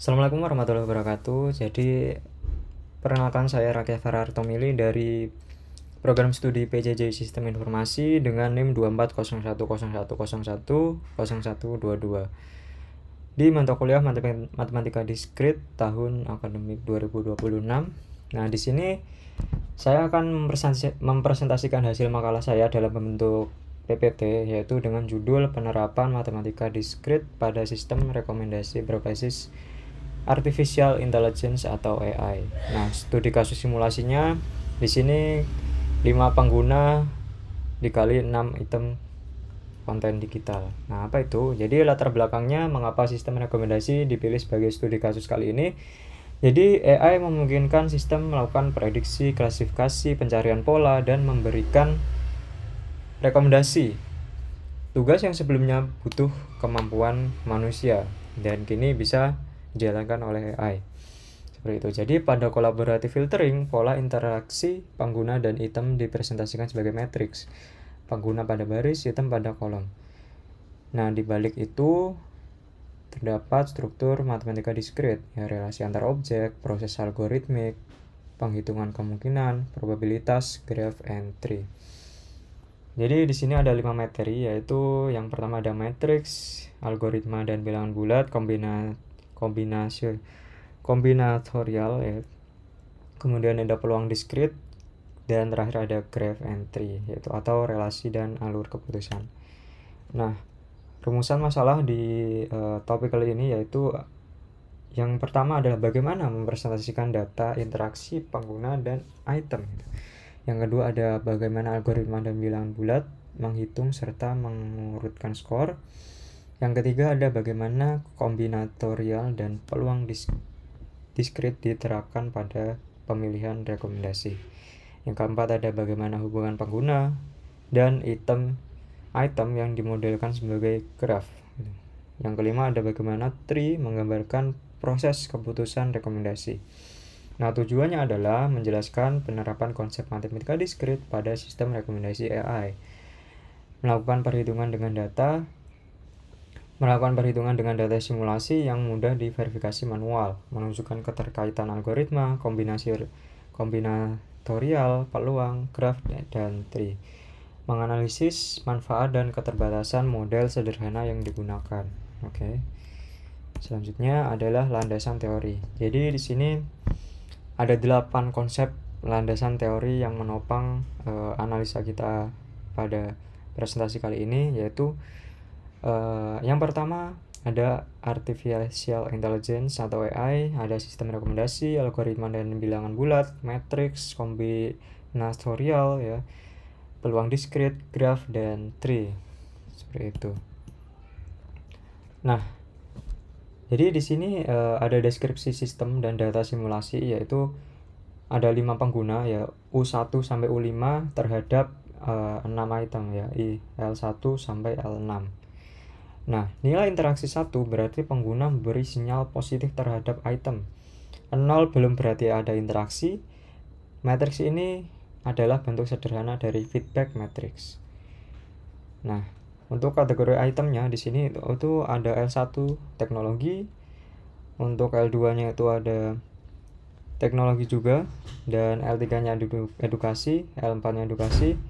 Assalamualaikum warahmatullahi wabarakatuh. Jadi, perkenalkan saya Rakyat Fararto Mili dari program studi PJJ Sistem Informasi dengan NIM 240101010122 di mata kuliah Matematika Diskrit tahun akademik 2026. Nah, di sini saya akan mempresentasikan hasil makalah saya dalam bentuk PPT, yaitu dengan judul Penerapan Matematika Diskrit pada Sistem Rekomendasi Berbasis Artificial Intelligence atau AI. Nah, studi kasus simulasinya di sini 5 pengguna dikali 6 item konten digital. Nah, apa itu? Jadi latar belakangnya mengapa sistem rekomendasi dipilih sebagai studi kasus kali ini. Jadi AI memungkinkan sistem melakukan prediksi, klasifikasi, pencarian pola, dan memberikan rekomendasi. Tugas yang sebelumnya butuh kemampuan manusia dan kini bisa dijalankan oleh AI. Seperti itu. Jadi pada collaborative filtering, pola interaksi pengguna dan item dipresentasikan sebagai matriks. Pengguna pada baris, item pada kolom. Nah, di balik itu terdapat struktur matematika diskrit, ya, relasi antar objek, proses algoritmik, penghitungan kemungkinan, probabilitas, graph, and tree. Jadi di sini ada 5 materi, yaitu yang pertama ada matriks, algoritma dan bilangan bulat, kombinatorial, ya. Kemudian ada peluang diskrit, dan terakhir ada graph and tree, yaitu atau relasi dan alur keputusan. Nah, rumusan masalah di topik kali ini yaitu yang pertama adalah bagaimana mempresentasikan data interaksi pengguna dan item. Yang kedua ada bagaimana algoritma dan bilangan bulat menghitung serta mengurutkan skor. Yang ketiga ada bagaimana kombinatorial dan peluang diskrit diterapkan pada pemilihan rekomendasi. Yang keempat ada bagaimana hubungan pengguna dan item yang dimodelkan sebagai graf. Yang kelima ada bagaimana tree menggambarkan proses keputusan rekomendasi. Nah, tujuannya adalah menjelaskan penerapan konsep matematika diskrit pada sistem rekomendasi AI. Melakukan perhitungan dengan data simulasi yang mudah diverifikasi manual, menunjukkan keterkaitan algoritma, kombinatorial, peluang, graf, dan tree, menganalisis manfaat dan keterbatasan model sederhana yang digunakan. Oke. Selanjutnya adalah landasan teori. Jadi di sini ada 8 konsep landasan teori yang menopang analisa kita pada presentasi kali ini, yaitu yang pertama ada artificial intelligence atau AI, ada sistem rekomendasi, algoritma dan bilangan bulat, matriks, kombinatorial, ya, peluang diskrit, graph, dan tree. Seperti itu. Nah, jadi di sini ada deskripsi sistem dan data simulasi, yaitu ada 5 pengguna, ya, U1 sampai U5 terhadap 6 item, ya, L1 sampai L6. Nah, nilai interaksi 1 berarti pengguna memberi sinyal positif terhadap item. 0 belum berarti ada interaksi. Matriks ini adalah bentuk sederhana dari feedback matrix. Nah, untuk kategori itemnya di sini itu ada L1 teknologi, untuk L2-nya itu ada teknologi juga, dan L3-nya edukasi, L4-nya edukasi,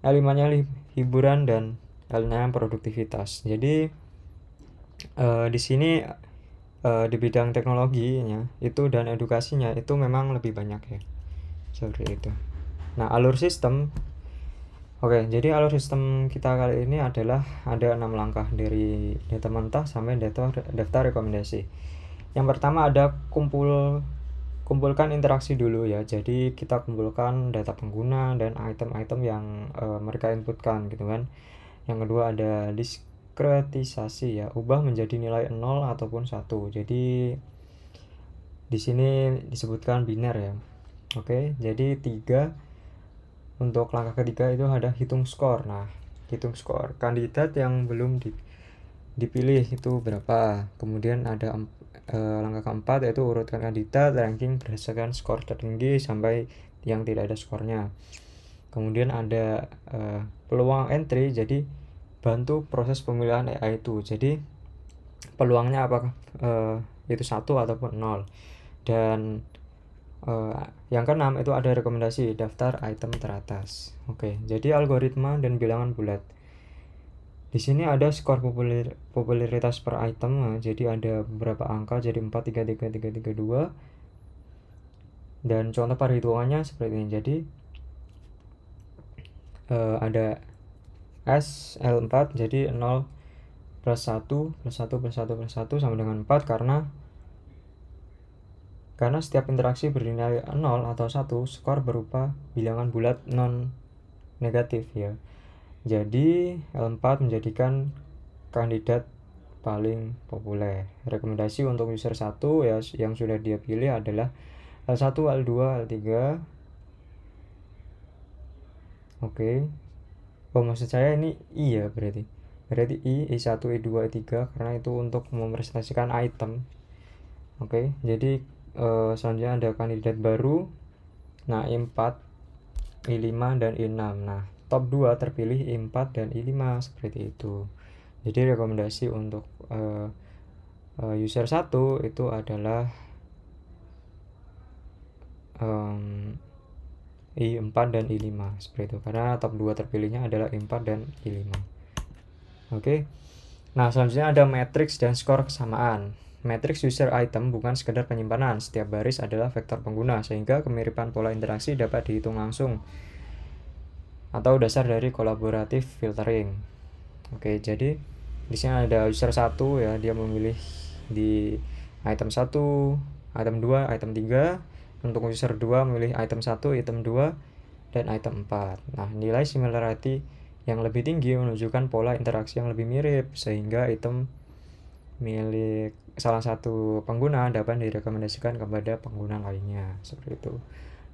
L5-nya hiburan, dan L6 produktivitas. Jadi di sini di bidang teknologinya itu dan edukasinya itu memang lebih banyak, ya, seperti itu. Nah, alur sistem. Oke, jadi alur sistem kita kali ini adalah ada 6 langkah dari data mentah sampai daftar rekomendasi. Yang pertama ada kumpulkan interaksi dulu, ya. Jadi kita kumpulkan data pengguna dan item-item yang mereka inputkan, gitu kan. Yang kedua ada diskretisasi, ya, ubah menjadi nilai 0 ataupun 1. Jadi di sini disebutkan biner, ya. Oke, jadi 3. Untuk langkah ketiga itu ada hitung skor. Nah, hitung skor kandidat yang belum dipilih itu berapa. Kemudian ada langkah keempat yaitu urutkan kandidat ranking berdasarkan skor tertinggi sampai yang tidak ada skornya. Kemudian ada peluang entry, jadi bantu proses pemilihan AI itu. Jadi peluangnya apakah itu 1 ataupun 0. Dan yang keenam itu ada rekomendasi daftar item teratas. Oke, jadi algoritma dan bilangan bulat. Di sini ada skor popularitas per item. Jadi ada beberapa angka, jadi 4, 3, 3, 3, 3, 2. Dan contoh perhitungannya seperti ini. Jadi ada S L4, jadi 0 plus 1 plus 1 plus 1 plus 1 sama dengan 4 karena setiap interaksi bernilai 0 atau 1, skor berupa bilangan bulat non negatif ya. Jadi L4 menjadikan kandidat paling populer. Rekomendasi untuk user 1 ya yang sudah dia pilih adalah L1, L2, L3. Oke. Oh, maksud saya ini I ya berarti. Berarti I1, I2, I3 karena itu untuk merepresentasikan item. Oke, jadi selanjutnya ada kandidat baru. Nah, I4, I5 dan I6. Nah, top 2 terpilih I4 dan I5 seperti itu. Jadi rekomendasi untuk user 1 itu adalah I4 dan I5 seperti itu, karena top 2 terpilihnya adalah I4 dan I5. Oke. Nah, selanjutnya ada matriks dan skor kesamaan. Matriks user item bukan sekedar penyimpanan, setiap baris adalah vektor pengguna, sehingga kemiripan pola interaksi dapat dihitung langsung atau dasar dari kolaboratif filtering. Oke, jadi di sini ada user 1 ya, dia memilih di item 1, item 2, item 3. Untuk user 2 memilih item 1, item 2, dan item 4. Nah, nilai similarity yang lebih tinggi menunjukkan pola interaksi yang lebih mirip, sehingga item milik salah satu pengguna dapat direkomendasikan kepada pengguna lainnya, seperti itu.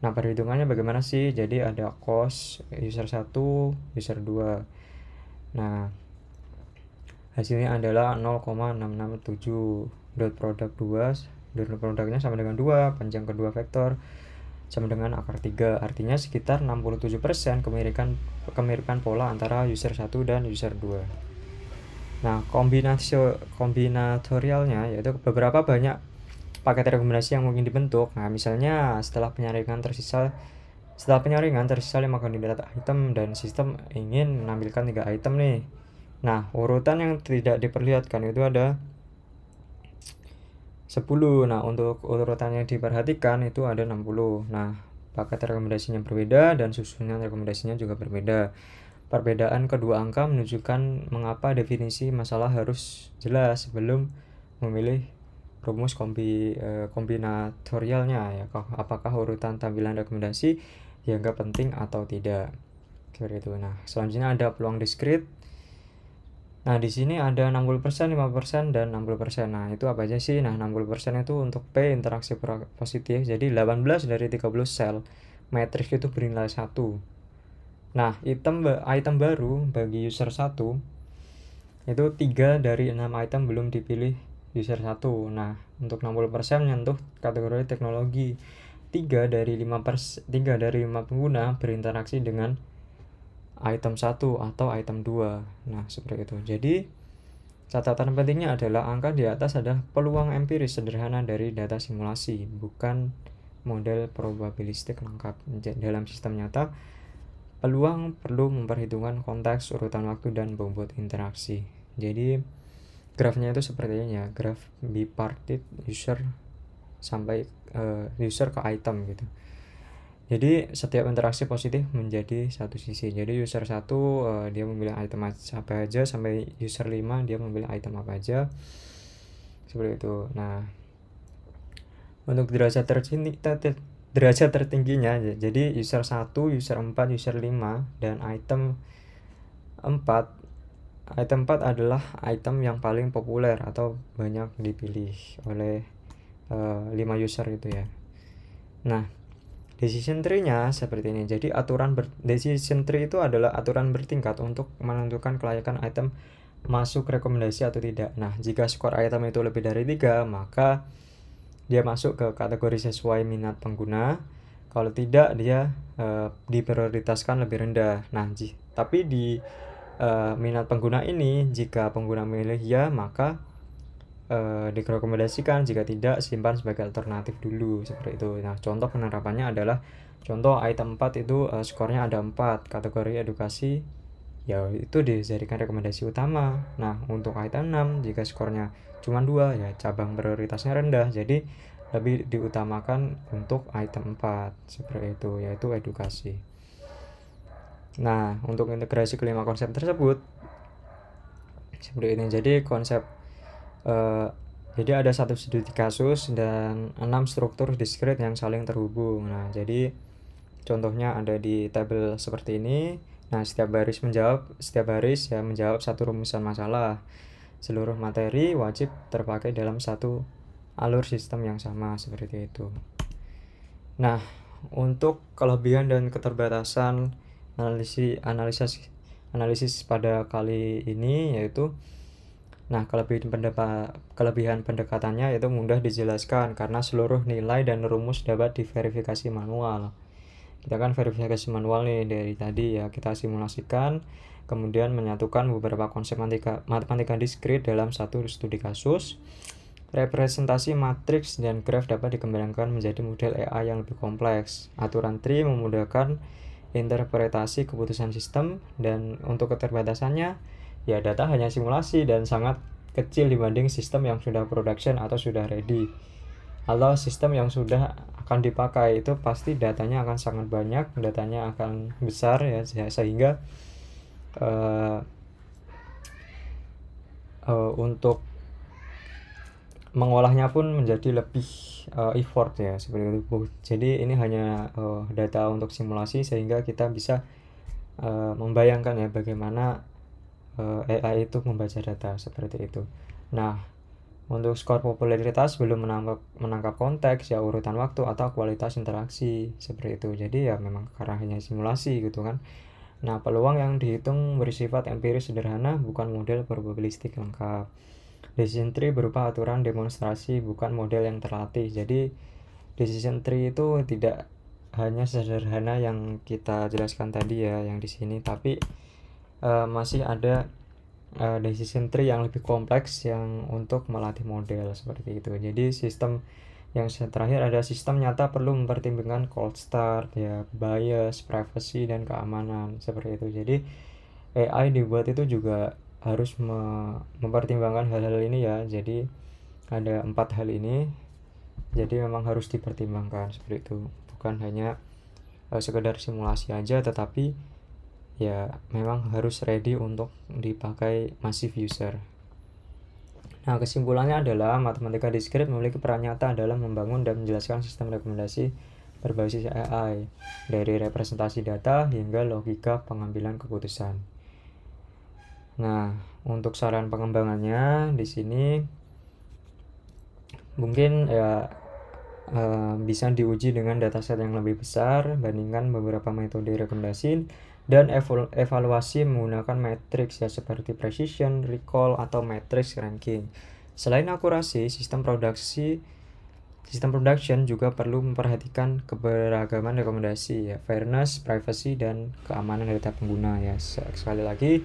Nah, perhitungannya bagaimana sih? Jadi ada cost user 1, user 2. Nah, hasilnya adalah 0,667. Dot product 2, dot produknya sama dengan 2, panjang kedua vektor sama dengan akar 3. Artinya sekitar 67% kemiripan pola antara user 1 dan user 2. Nah, kombinatorialnya yaitu beberapa banyak paket rekomendasi yang mungkin dibentuk. Nah, misalnya setelah penyaringan tersisa 5 kandidat item dan sistem ingin menampilkan 3 item nih. Nah, urutan yang tidak diperlihatkan itu ada 10. Nah, untuk urutan yang diperhatikan itu ada 60. Nah, paket rekomendasinya berbeda dan susunan rekomendasinya juga berbeda. Perbedaan kedua angka menunjukkan mengapa definisi masalah harus jelas sebelum memilih rumus kombinatorialnya ya. Apakah urutan tampilan rekomendasi dianggap penting atau tidak. Seperti itu. Nah, selanjutnya ada peluang diskrit. Nah, di sini ada 60%, 50% dan 60%. Nah, itu apa aja sih? Nah, 60% itu untuk P interaksi positif. Jadi 18 dari 30 sel matriks itu bernilai 1. Nah, item baru bagi user 1 itu 3 dari 6 item belum dipilih user 1. Nah, untuk 60% menyentuh kategori teknologi. 3 dari 5 pengguna berinteraksi dengan item 1 atau item 2. Nah, seperti itu. Jadi, catatan pentingnya adalah angka di atas adalah peluang empiris sederhana dari data simulasi, bukan model probabilistik lengkap. Dalam sistem nyata, peluang perlu memperhitungkan konteks, urutan waktu, dan bobot interaksi. Jadi, grafnya itu seperti ini ya, graf bipartit user sampai user ke item gitu. Jadi setiap interaksi positif menjadi satu sisi. Jadi user 1 dia memilih item apa aja, sampai user 5 dia memilih item apa aja. Seperti itu. Nah, untuk derajat tertingginya jadi user 1, user 4, user 5 dan item 4. Item 4 adalah item yang paling populer atau banyak dipilih oleh 5 user itu ya. Nah, decision tree-nya seperti ini. Jadi decision tree itu adalah aturan bertingkat untuk menentukan kelayakan item masuk rekomendasi atau tidak. Nah, jika skor item itu lebih dari 3, maka dia masuk ke kategori sesuai minat pengguna. Kalau tidak, dia diprioritaskan lebih rendah. Nah, tapi di minat pengguna ini, jika pengguna memilih ya, maka direkomendasikan, jika tidak simpan sebagai alternatif dulu, seperti itu. Nah, contoh penerapannya adalah contoh item 4 itu skornya ada 4, kategori edukasi ya itu dijadikan rekomendasi utama. Nah, untuk item 6 jika skornya cuma 2 ya cabang prioritasnya rendah, jadi lebih diutamakan untuk item 4 seperti itu, yaitu edukasi. Nah, untuk integrasi kelima konsep tersebut seperti ini. Jadi jadi ada 1 studi kasus dan 6 struktur diskrit yang saling terhubung. Nah, jadi contohnya ada di tabel seperti ini. Nah, setiap baris ya menjawab satu rumusan masalah. Seluruh materi wajib terpakai dalam satu alur sistem yang sama, seperti itu. Nah, untuk kelebihan dan keterbatasan analisis pada kali ini yaitu kelebihan pendekatannya yaitu mudah dijelaskan karena seluruh nilai dan rumus dapat diverifikasi manual. Kita kan verifikasi manual nih dari tadi ya, kita simulasikan, kemudian menyatukan beberapa konsep matematika diskrit dalam satu studi kasus. Representasi matriks dan graf dapat dikembangkan menjadi model AI yang lebih kompleks. Aturan tree memudahkan interpretasi keputusan sistem, dan untuk keterbatasannya ya data hanya simulasi dan sangat kecil dibanding sistem yang sudah production atau sudah ready. Kalau sistem yang sudah akan dipakai itu pasti datanya akan sangat banyak, datanya akan besar ya, sehingga untuk mengolahnya pun menjadi lebih effort ya, seperti itu. Jadi ini hanya data untuk simulasi, sehingga kita bisa membayangkan ya bagaimana AI itu membaca data, seperti itu. Nah, untuk skor popularitas belum menangkap konteks ya, urutan waktu atau kualitas interaksi, seperti itu. Jadi ya memang karena hanya simulasi gitu kan. Nah, peluang yang dihitung bersifat empiris sederhana, bukan model probabilistik lengkap. Decision tree berupa aturan demonstrasi, bukan model yang terlatih. Jadi decision tree itu tidak hanya sederhana yang kita jelaskan tadi ya, yang di sini, tapi masih ada decision tree yang lebih kompleks yang untuk melatih model, seperti itu. Jadi sistem yang terakhir ada sistem nyata perlu mempertimbangkan cold start ya, bias, privacy, dan keamanan, seperti itu. Jadi AI dibuat itu juga harus mempertimbangkan hal-hal ini ya. Jadi ada 4 hal ini, jadi memang harus dipertimbangkan, seperti itu. Bukan hanya sekedar simulasi aja, tetapi ya memang harus ready untuk dipakai massive user. Nah, kesimpulannya adalah matematika diskrit memiliki peran nyata dalam membangun dan menjelaskan sistem rekomendasi berbasis AI, dari representasi data hingga logika pengambilan keputusan. Nah, untuk saran pengembangannya di sini mungkin ya bisa diuji dengan dataset yang lebih besar, bandingkan beberapa metode rekomendasi, dan evaluasi menggunakan matriks ya, seperti precision, recall, atau matrix ranking. Selain akurasi, sistem production juga perlu memperhatikan keberagaman rekomendasi ya, fairness, privacy, dan keamanan data pengguna ya. Sekali lagi,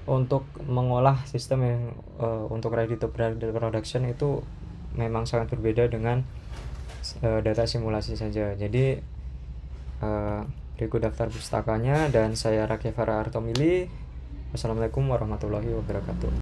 untuk mengolah sistem yang untuk ready to production itu memang sangat berbeda dengan data simulasi saja. Jadi berikut daftar pustakanya, dan saya Rakyavara Artomili. Wassalamualaikum warahmatullahi wabarakatuh.